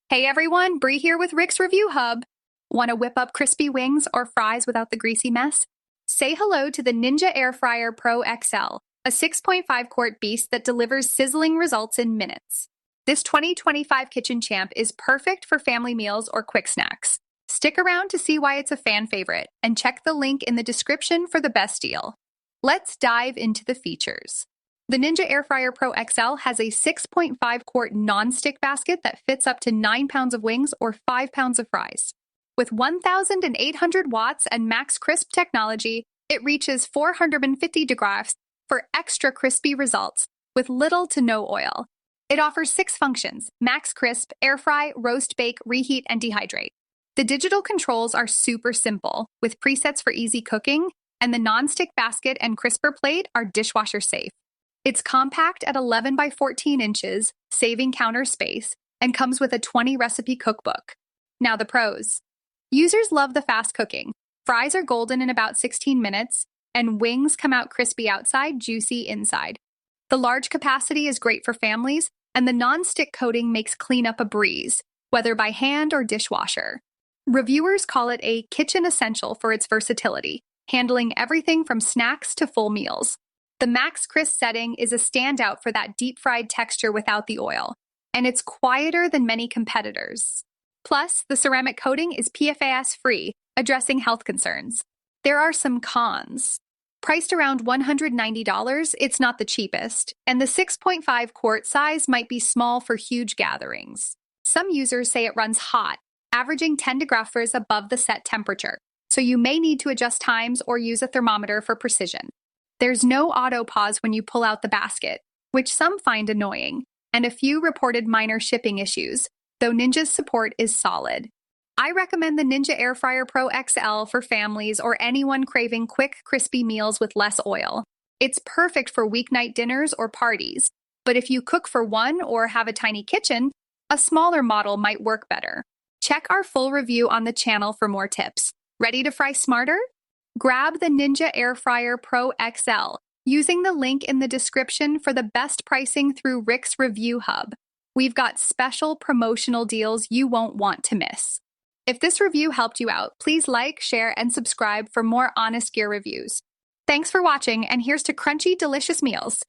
Hey everyone, Bree here with Rick's Review Hub. Want to whip up crispy wings or fries without the greasy mess? Say hello to the Ninja Air Fryer Pro XL, a 6.5 quart beast that delivers sizzling results in minutes. This 2025 kitchen champ is perfect for family meals or quick snacks. Stick around to see why it's a fan favorite and check the link in the description for the best deal. Let's dive into the features. The Ninja Air Fryer Pro XL has a 6.5 quart nonstick basket that fits up to 9 pounds of wings or 5 pounds of fries. With 1,800 watts and max crisp technology, it reaches 450 degrees for extra crispy results with little to no oil. It offers 6 functions: max crisp, air fry, roast bake, reheat, and dehydrate. The digital controls are super simple, with presets for easy cooking, and the nonstick basket and crisper plate are dishwasher safe. It's compact at 11 by 14 inches, saving counter space, and comes with a 20 recipe cookbook. Now the pros. Users love the fast cooking. Fries are golden in about 16 minutes, and wings come out crispy outside, juicy inside. The large capacity is great for families, and the non-stick coating makes cleanup a breeze, whether by hand or dishwasher. Reviewers call it a kitchen essential for its versatility, handling everything from snacks to full meals. The max crisp setting is a standout for that deep-fried texture without the oil, and it's quieter than many competitors. Plus, the ceramic coating is PFAS-free, addressing health concerns. There are some cons. Priced around $190, it's not the cheapest, and the 6.5 quart size might be small for huge gatherings. Some users say it runs hot, averaging 10 degrees above the set temperature, so you may need to adjust times or use a thermometer for precision. There's no auto pause when you pull out the basket, which some find annoying, and a few reported minor shipping issues, though Ninja's support is solid. I recommend the Ninja Air Fryer Pro XL for families or anyone craving quick, crispy meals with less oil. It's perfect for weeknight dinners or parties, but if you cook for one or have a tiny kitchen, a smaller model might work better. Check our full review on the channel for more tips. Ready to fry smarter? Grab the Ninja Air Fryer Pro XL using the link in the description for the best pricing through Rick's Review Hub. We've got special promotional deals you won't want to miss. If this review helped you out, please like, share, and subscribe for more honest gear reviews. Thanks for watching, and here's to crunchy, delicious meals.